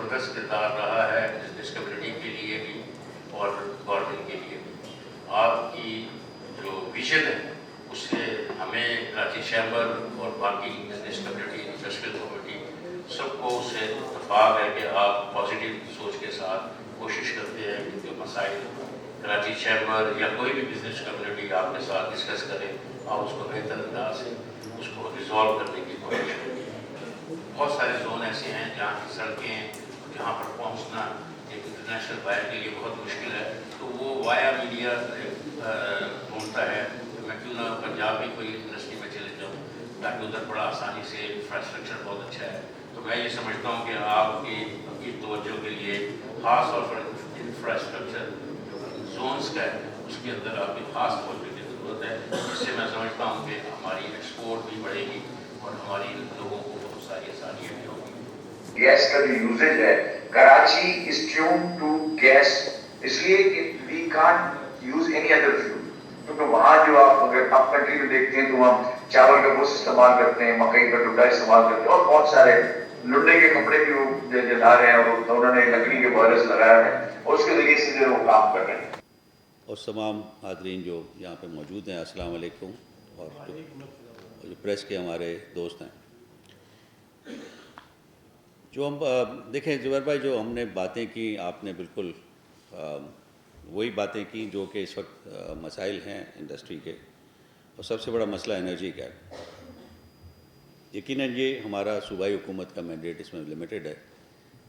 زبردست کردار رہا ہے بزنس کمیونٹی کے لیے بھی اور گورنمنٹ کے لیے بھی. آپ کی جو ویژن ہے اس سے ہمیں کراچی چیمبر اور باقی بزنس کمیونٹی انڈسٹریل کمیونٹی سب کو اس سے اتفاق ہے کہ آپ پازیٹیو سوچ کے ساتھ کوشش کرتے ہیں کہ جو مسائل کراچی چیمبر یا کوئی بھی بزنس کمیونٹی آپ کے ساتھ ڈسکس کرے آپ اس کو بہتر انداز سے اس کو ریزالو کرنے کی کوشش کریں. بہت سارے زون ایسے ہیں جہاں کی سڑکیں جہاں پر پہنچنا ایک انٹرنیشنل بائر کے لیے بہت مشکل ہے, تو وہ وایا میڈیا ڈھونڈتا ہے. میں کیوں نہ پنجاب میں کوئی یونیورسٹی میں چلے جاؤں تاکہ ادھر بڑا آسانی سے انفراسٹرکچر بہت اچھا ہے. تو میں یہ سمجھتا ہوں کہ آپ کی توجہ کے لیے خاص طور پر انفراسٹرکچر زونس کا ہے اس کے اندر آپ کی خاص توجہ کی ضرورت ہے. اس سے میں سمجھتا ہوں کہ ہماری ایکسپورٹ بھی بڑھے گی اور ہماری لوگوں کو بہت ساری آسانیاں بھی ہوں گی. گیس کا جو یوزیج ہے Karachi is tune to gas, اس لیے we can't use any other fuel, کیونکہ وہاں جو آپ اگر آپ کنٹری میں دیکھتے ہیں تو ہم چاول کا گوشت استعمال کرتے ہیں, مکئی کا ڈوڈا استعمال کرتے ہیں اور بہت سارے لنڈے کے کپڑے بھی وہ جلا رہے ہیں اور انہوں نے لکڑی کے بوائلرز لگایا ہے اور اس کے ذریعے سے جو وہ کام کر رہے ہیں. اور تمام حاضرین جو یہاں پہ موجود ہیں السلام علیکم, اور جو پریس کے ہمارے دوست ہیں, جو ہم دیکھیں زبیر بھائی جو ہم نے باتیں کی آپ نے بالکل وہی باتیں کی جو کہ اس وقت مسائل ہیں انڈسٹری کے, اور سب سے بڑا مسئلہ انرجی کا ہے. یقیناً یہ ہمارا صوبائی حکومت کا مینڈیٹ اس میں لمیٹڈ ہے.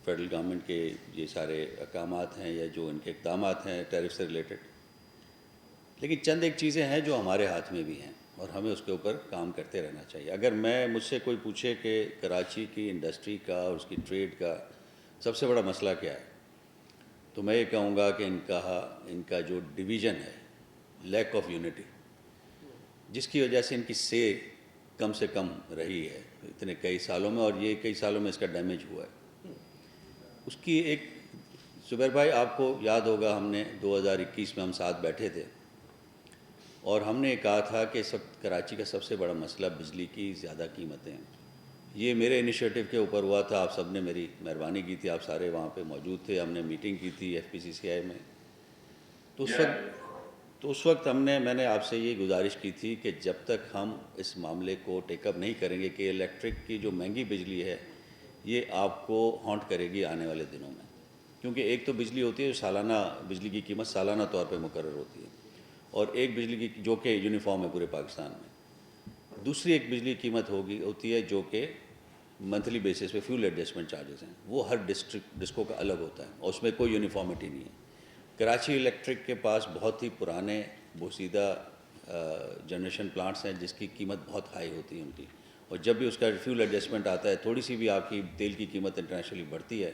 فیڈرل گورنمنٹ کے یہ سارے احکامات ہیں یا جو ان کے اقدامات ہیں ٹیرف سے ریلیٹڈ, لیکن چند ایک چیزیں ہیں جو ہمارے ہاتھ میں بھی ہیں اور ہمیں اس کے اوپر کام کرتے رہنا چاہیے. اگر مجھ سے کوئی پوچھے کہ کراچی کی انڈسٹری کا اور اس کی ٹریڈ کا سب سے بڑا مسئلہ کیا ہے, تو میں یہ کہوں گا کہ ان کا جو ڈویژن ہے, لیک آف یونٹی, جس کی وجہ سے ان کی کم سے کم رہی ہے اتنے کئی سالوں میں, اور یہ کئی سالوں میں اس کا ڈیمیج ہوا ہے. اس کی ایک زبیر بھائی آپ کو یاد ہوگا ہم نے 2021 میں ہم ساتھ بیٹھے تھے اور ہم نے کہا تھا کہ اس وقت کراچی کا سب سے بڑا مسئلہ بجلی کی زیادہ قیمتیں ہیں. یہ میرے انیشیٹو کے اوپر ہوا تھا, آپ سب نے میری مہربانی کی تھی, آپ سارے وہاں پہ موجود تھے, ہم نے میٹنگ کی تھی FPCCI میں. تو اس وقت میں نے آپ سے یہ گزارش کی تھی کہ جب تک ہم اس معاملے کو ٹیک اپ نہیں کریں گے کہ الیکٹرک کی جو مہنگی بجلی ہے یہ آپ کو ہانٹ کرے گی آنے والے دنوں میں, کیونکہ ایک تو بجلی ہوتی ہے جو سالانہ بجلی کی قیمت سالانہ طور پہ مقرر ہوتی ہے, اور ایک بجلی کی جو کہ یونیفارم ہے پورے پاکستان میں. دوسری ایک بجلی قیمت ہوتی ہے جو کہ منتھلی بیسس پہ فیول ایڈجسٹمنٹ چارجز ہیں, وہ ہر ڈسکو کا الگ ہوتا ہے اور اس میں کوئی یونیفارمٹی نہیں ہے. کراچی الیکٹرک کے پاس بہت ہی پرانے بوسیدہ جنریشن پلانٹس ہیں جس کی قیمت بہت ہائی ہوتی ہے ان کی, اور جب بھی اس کا فیول ایڈجسٹمنٹ آتا ہے تھوڑی سی بھی آپ کی تیل کی قیمت انٹرنیشنلی بڑھتی ہے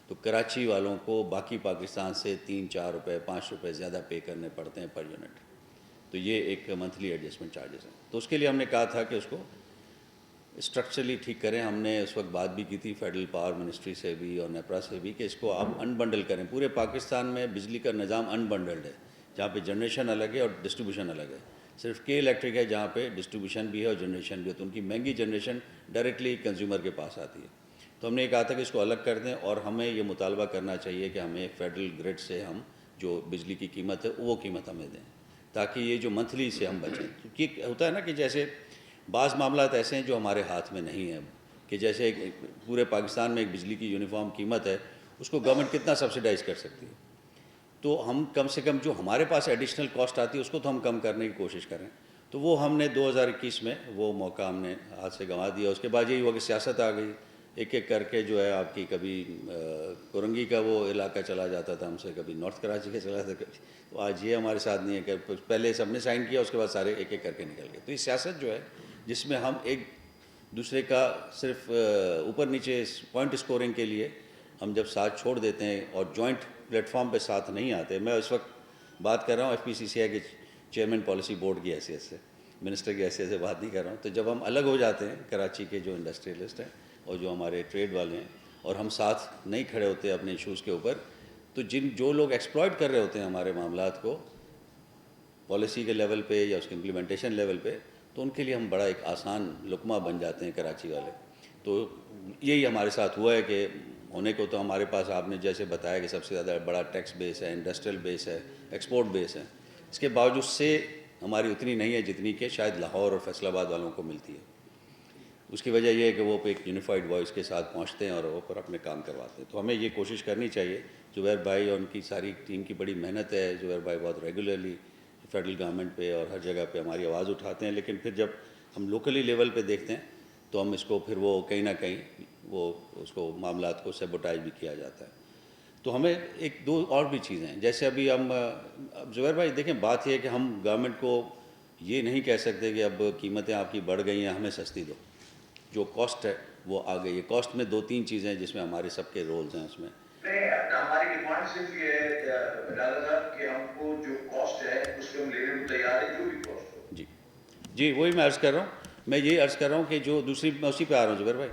تو کراچی والوں کو باقی پاکستان سے 3-4 روپے 5 روپے زیادہ پے کرنے پڑتے ہیں پر یونٹ. تو یہ ایک منتھلی ایڈجسٹمنٹ چارجز ہیں. تو اس کے لیے ہم نے کہا تھا کہ اس کو اسٹرکچرلی ٹھیک کریں. ہم نے اس وقت بات بھی کی تھی فیڈرل پاور منسٹری سے بھی اور نیپرا سے بھی کہ اس کو آپ انبنڈل کریں. پورے پاکستان میں بجلی کا نظام انبنڈلڈ ہے, جہاں پہ جنریشن الگ ہے اور ڈسٹریبیوشن الگ ہے. صرف کے الیکٹرک ہے جہاں پہ ڈسٹریبیوشن بھی ہے اور جنریشن بھی ہے, تو ان کی مہنگی جنریشن ڈائریکٹلی کنزیومر کے پاس آتی ہے. تو ہم نے یہ کہا تھا کہ اس کو الگ کر دیں, اور ہمیں یہ مطالبہ کرنا چاہیے کہ ہمیں فیڈرل گریڈ سے ہم جو بجلی کی قیمت ہے وہ قیمت ہمیں دیں, تاکہ یہ جو منتھلی سے ہم بچیں. کیونکہ ہوتا ہے نا کہ جیسے بعض معاملات ایسے ہیں جو ہمارے ہاتھ میں نہیں ہیں, کہ جیسے پورے پاکستان میں ایک بجلی کی یونیفارم قیمت ہے, اس کو گورنمنٹ کتنا سبسیڈائز کر سکتی ہے. تو ہم کم سے کم جو ہمارے پاس ایڈیشنل کاسٹ آتی ہے اس کو تو ہم کم کرنے کی کوشش کریں. تو وہ ہم نے 2021 میں وہ موقع ہم نے ہاتھ سے گنوا دیا. اس کے بعد یہی ہوا کہ سیاست آ گئی, ایک ایک کر کے جو ہے آپ کی کبھی کورنگی کا وہ علاقہ چلا جاتا تھا ہم سے, کبھی نارتھ کراچی کا چلا جاتا تھا. تو آج یہ ہمارے ساتھ نہیں ہے کہ پہلے سب نے سائن کیا اس کے بعد سارے ایک ایک کر کے نکل گئے. تو یہ سیاست جو ہے جس میں ہم ایک دوسرے کا صرف اوپر نیچے پوائنٹ اسکورنگ کے لیے ہم جب ساتھ چھوڑ دیتے ہیں اور جوائنٹ پلیٹ فارم پہ ساتھ نہیں آتے. میں اس وقت بات کر رہا ہوں FPCCI کے چیئرمین پالیسی بورڈ کی حیثیت سے, منسٹر کی حیثیت سے بات نہیں کر رہا ہوں. تو جب ہم الگ ہو جاتے ہیں کراچی کے جو انڈسٹریلسٹ ہیں اور جو ہمارے ٹریڈ والے ہیں, اور ہم ساتھ نہیں کھڑے ہوتے اپنے ایشوز کے اوپر, تو جو لوگ ایکسپلائٹ کر رہے ہوتے ہیں ہمارے معاملات کو پالیسی کے لیول پہ یا اس کے امپلیمنٹیشن لیول پہ, تو ان کے لیے ہم بڑا ایک آسان لقمہ بن جاتے ہیں کراچی والے. تو یہی ہمارے ساتھ ہوا ہے کہ ہونے کو تو ہمارے پاس آپ نے جیسے بتایا کہ سب سے زیادہ بڑا ٹیکس بیس ہے، انڈسٹریل بیس ہے، ایکسپورٹ بیس ہے، اس کے باوجود سے ہماری اتنی نہیں ہے جتنی کہ شاید لاہور اور فیصل آباد والوں کو ملتی ہے۔ اس کی وجہ یہ ہے کہ وہ ایک یونیفائڈ وائس کے ساتھ پہنچتے ہیں اور وہ پر اپنے کام کرواتے ہیں۔ تو ہمیں یہ کوشش کرنی چاہیے، زبیر بھائی اور ان کی ساری ٹیم کی بڑی محنت ہے، زبیر بھائی بہت ریگولرلی فیڈرل گورنمنٹ پہ اور ہر جگہ پہ ہماری آواز اٹھاتے ہیں، لیکن پھر جب ہم لوکلی لیول پہ دیکھتے ہیں تو ہم اس کو پھر وہ کہیں نہ کہیں وہ اس کو معاملات کو سیبوٹائز بھی کیا جاتا ہے۔ تو ہمیں ایک دو اور بھی چیزیں ہیں، جیسے ابھی ہم اب زبیر بھائی دیکھیں بات یہ ہے کہ ہم گورنمنٹ کو یہ نہیں کہہ سکتے کہ اب قیمتیں آپ کی بڑھ گئی ہیں ہمیں سستی دو، جو کاسٹ ہے وہ آ گئی ہے۔ کاسٹ میں 2-3 چیزیں ہیں جس میں ہمارے سب کے رولز ہیں اس میں۔ نہیں، ہماری ڈیمانڈ صرف یہ ہے راجا صاحب کہ ہم کو جو کاسٹ ہے اس پہ ہم لینے کو تیار ہیں، جو بھی کاسٹ ہو۔ جی وہی میں عرض کر رہا ہوں، میں یہ عرض کر رہا ہوں کہ جو دوسری، میں اسی پہ آ رہا ہوں زبیر بھائی،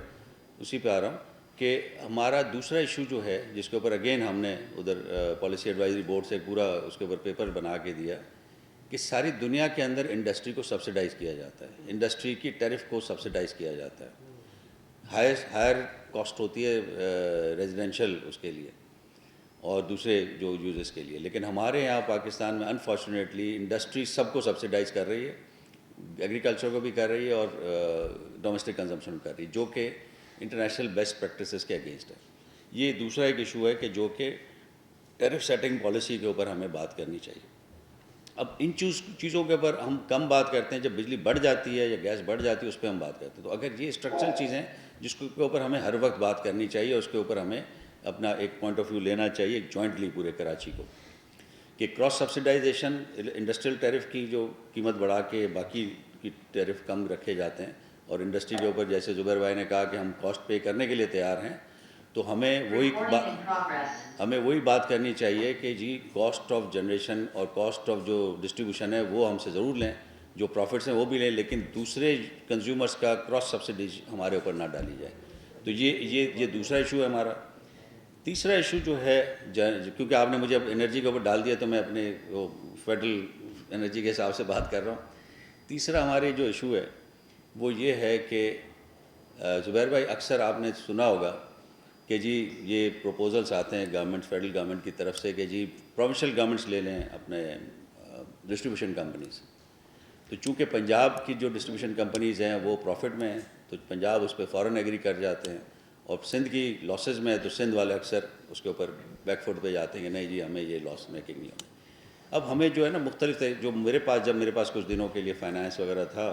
اسی پہ آ رہا ہوں کہ ہمارا دوسرا ایشو جو ہے جس کے اوپر اگین ہم نے ادھر پالیسی ایڈوائزری بورڈ سے پورا اس کے اوپر پیپر بنا کے دیا کہ ساری دنیا کے اندر انڈسٹری کو سبسیڈائز کیا جاتا ہے، انڈسٹری کی ٹیرف کو سبسیڈائز کیا جاتا ہے، ہائر کاسٹ ہوتی ہے ریزیڈینشیل اس کے لیے اور دوسرے جو یوزز کے لیے، لیکن ہمارے یہاں پاکستان میں انفارچونیٹلی انڈسٹری سب کو سبسیڈائز کر رہی ہے، ایگریکلچر کو بھی کر رہی ہے اور ڈومیسٹک کنزمپشن کر رہی ہے، جو کہ انٹرنیشنل بیسٹ پریکٹسز کے اگینسٹ ہے۔ یہ دوسرا ایک ایشو ہے کہ جو کہ ٹیرف سیٹنگ پالیسی کے اوپر ہمیں بات کرنی چاہیے۔ اب ان چیزوں کے اوپر ہم کم بات کرتے ہیں، جب بجلی بڑھ جاتی ہے یا گیس بڑھ جاتی ہے اس پہ ہم بات کرتے ہیں۔ تو اگر یہ اسٹرکچرل چیزیں جس کے اوپر ہمیں ہر وقت بات کرنی چاہیے، اس کے اوپر ہمیں اپنا ایک پوائنٹ آف ویو لینا چاہیے جوائنٹلی پورے کراچی کو، کہ کراس سبسیڈائزیشن انڈسٹریل ٹیرف کی جو قیمت بڑھا کے باقی کی ٹیرف کم رکھے جاتے ہیں، اور انڈسٹری کے اوپر جیسے زبیر بھائی نے کہا کہ ہم کاسٹ پے کرنے کے لیے تیار ہیں، تو ہمیں وہی بات کرنی چاہیے کہ جی کاسٹ آف جنریشن اور کاسٹ آف جو ڈسٹریبیوشن ہے وہ ہم سے ضرور لیں، جو پروفٹس ہیں وہ بھی لیں، لیکن دوسرے کنزیومرز کا کراس سبسڈی ہمارے اوپر نہ ڈالی جائے۔ تو یہ دوسرا ایشو ہے ہمارا۔ تیسرا ایشو جو ہے، کیونکہ آپ نے مجھے اب انرجی کے اوپر ڈال دیا تو میں اپنے وہ فیڈرل انرجی کے حساب سے بات کر رہا ہوں۔ تیسرا ہمارے جو ایشو ہے وہ یہ ہے کہ زبیر بھائی اکثر آپ نے سنا ہوگا کہ جی یہ پروپوزلس آتے ہیں گورنمنٹ، فیڈرل گورنمنٹ کی طرف سے کہ جی پروونشل گورنمنٹس لے لیں اپنے ڈسٹریبیوشن کمپنیز۔ تو چونکہ پنجاب کی جو ڈسٹریبیوشن کمپنیز ہیں وہ پروفٹ میں ہیں تو پنجاب اس پہ فوراً ایگری کر جاتے ہیں، اور سندھ کی لاسز میں ہے تو سندھ والے اکثر اس کے اوپر بیک فوٹ پہ جاتے ہیں کہ نہیں جی ہمیں یہ لاس میکنگ نہیں ہونی۔ اب ہمیں جو ہے نا مختلف جو جب میرے پاس کچھ دنوں کے لیے فائنانس وغیرہ تھا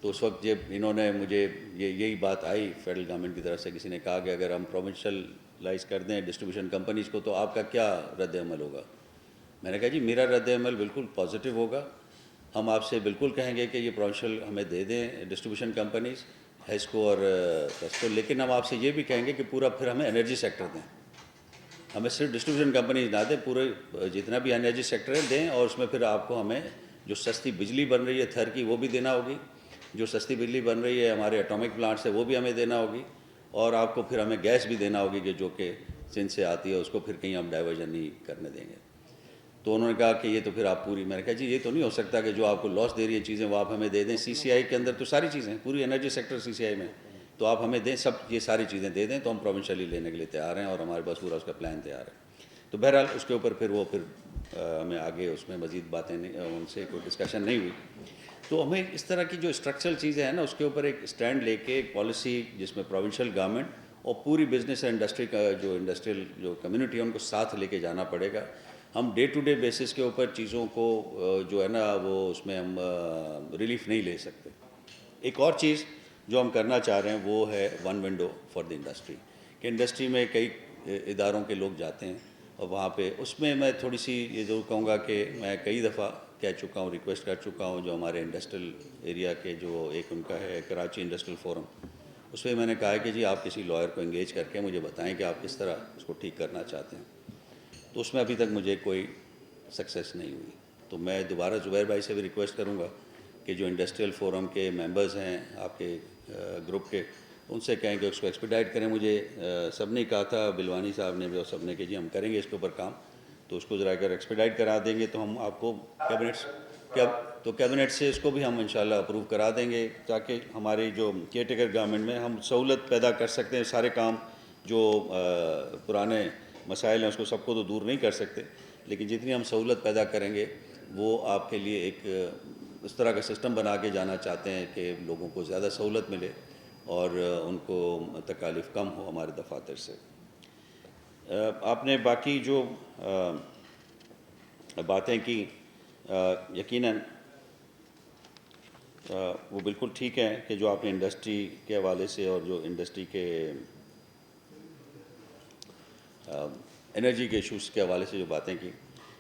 تو اس وقت جب انہوں نے مجھے یہی بات آئی فیڈرل گورنمنٹ کی طرف سے، کسی نے کہا کہ اگر ہم پروونشلائز کر دیں ڈسٹریبیوشن کمپنیز کو تو آپ کا کیا رد عمل ہوگا؟ میں نے کہا جی میرا رد عمل بالکل پازیٹیو ہوگا، ہم آپ سے بالکل کہیں گے کہ یہ پروونشل ہمیں دے دیں ڈسٹریبیوشن کمپنیز ہیسکو اور ٹیسکو، لیکن ہم آپ سے یہ بھی کہیں گے کہ پورا پھر ہمیں انرجی سیکٹر دیں، ہمیں صرف ڈسٹریبیوشن کمپنیز نہ دیں، پورے جتنا بھی انرجی سیکٹر ہے دیں، اور اس میں پھر آپ کو ہمیں جو سستی بجلی بن رہی ہے تھر کی وہ بھی دینا ہوگی، جو سستی بجلی بن رہی ہے ہمارے اٹامک پلانٹ سے وہ بھی ہمیں دینا ہوگی، اور آپ کو پھر ہمیں گیس بھی دینا ہوگی کہ جو کہ سندھ سے آتی ہے اس کو پھر کہیں ہم ڈائیورژن نہیں کرنے دیں گے۔ تو انہوں نے کہا کہ یہ تو پھر آپ پوری، میں نے کہا جی یہ تو نہیں ہو سکتا کہ جو آپ کو لاس دے رہی ہیں چیزیں وہ آپ ہمیں دے دیں، سی سی آئی کے اندر تو ساری چیزیں پوری انرجی سیکٹر سی سی آئی میں، تو آپ ہمیں دیں سب یہ ساری چیزیں دے دیں تو ہم پروونشلی لینے کے لیے تیار ہیں اور ہمارے پاس پورا اس کا پلان تیار ہے۔ تو بہرحال اس کے اوپر پھر ہمیں آگے اس میں مزید باتیں نہیں، ان سے کوئی ڈسکشن نہیں ہوئی۔ تو ہمیں اس طرح کی جو اسٹرکچرل چیزیں ہیں نا اس کے اوپر ایک اسٹینڈ لے کے ایک پالیسی جس میں پروونشل گورنمنٹ اور پوری بزنس اور انڈسٹری کا جو انڈسٹریل جو کمیونٹی ہے ان کو ساتھ لے کے جانا پڑے گا۔ ہم ڈے ٹو ڈے بیسس کے اوپر چیزوں کو جو ہے نا وہ اس میں ہم ریلیف نہیں لے سکتے۔ ایک اور چیز جو ہم کرنا چاہ رہے ہیں وہ ہے one window for the industry, کہ انڈسٹری میں کئی اداروں کے لوگ جاتے ہیں اور وہاں پہ اس میں میں تھوڑی سی یہ ضرور کہوں گا کہ میں کئی دفعہ کہہ چکا ہوں، ریکویسٹ کر چکا ہوں، جو ہمارے انڈسٹریل ایریا کے جو ایک ان کا ہے کراچی انڈسٹریل فورم، اس میں نے کہا ہے کہ جی آپ کسی لائر کو انگیج کر کے مجھے بتائیں کہ آپ کس طرح اس کو ٹھیک کرنا چاہتے ہیں، تو اس میں ابھی تک مجھے کوئی سکسیس نہیں ہوئی۔ تو میں دوبارہ زبیر بھائی سے بھی ریکویسٹ کروں گا کہ جو انڈسٹریل فورم کے ممبرز ہیں آپ کے گروپ کے، ان سے کہیں کہ اس کو ایکسپیڈائٹ کریں۔ مجھے سب نے کہا تھا، بلوانی صاحب نے بھی اور سب نے کہ جی ہم کریں گے اس کے اوپر کام، تو اس کو ذرا اگر ایکسپیڈائٹ کرا دیں گے تو ہم آپ کو کیبنٹ سے اس کو بھی ہم انشاءاللہ اپروو کرا دیں گے، تاکہ ہماری جو کیئر ٹیکر گورنمنٹ میں ہم سہولت پیدا کر سکتے ہیں، سارے کام جو پرانے مسائل ہیں اس کو سب کو تو دور نہیں کر سکتے، لیکن جتنی ہم سہولت پیدا کریں گے وہ آپ کے لیے ایک اس طرح کا سسٹم بنا کے جانا چاہتے ہیں کہ لوگوں کو زیادہ سہولت ملے اور ان کو تکالیف کم ہو ہمارے دفاتر سے۔ آپ نے باقی جو باتیں کی یقیناً وہ بالکل ٹھیک ہیں کہ جو آپ نے انڈسٹری کے حوالے سے اور جو انڈسٹری کے انرجی کے ایشوز کے حوالے سے جو باتیں کی،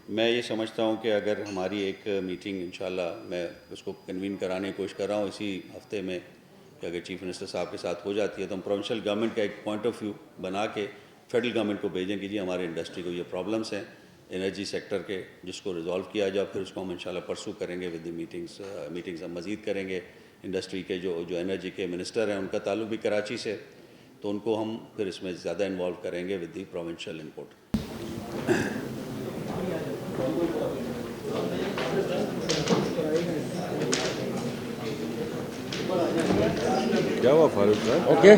میں یہ سمجھتا ہوں کہ اگر ہماری ایک میٹنگ انشاءاللہ میں اس کو کنوین کرانے کی کوشش کر رہا ہوں اسی ہفتے میں، کہ اگر چیف منسٹر صاحب کے ساتھ ہو جاتی ہے تو ہم پروونشل گورنمنٹ کا ایک پوائنٹ آف ویو بنا کے فیڈرل گورنمنٹ کو بھیجیں کہ جی ہمارے انڈسٹری کو یہ پرابلمس ہیں انرجی سیکٹر کے، جس کو ریزالو کیا جائے، پھر اس کو ہم انشاءاللہ پرسو کریں گے ود دی میٹنگز ہم مزید کریں گے۔ انڈسٹری کے جو انرجی کے منسٹر ہیں ان کا تعلق بھی کراچی سے، تو ان کو ہم پھر اس میں زیادہ انوالو کریں گے ود دی پروونشل انپٹ۔ کیا ہوا فاروق صاحب؟ Okay,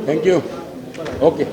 thank you, okay.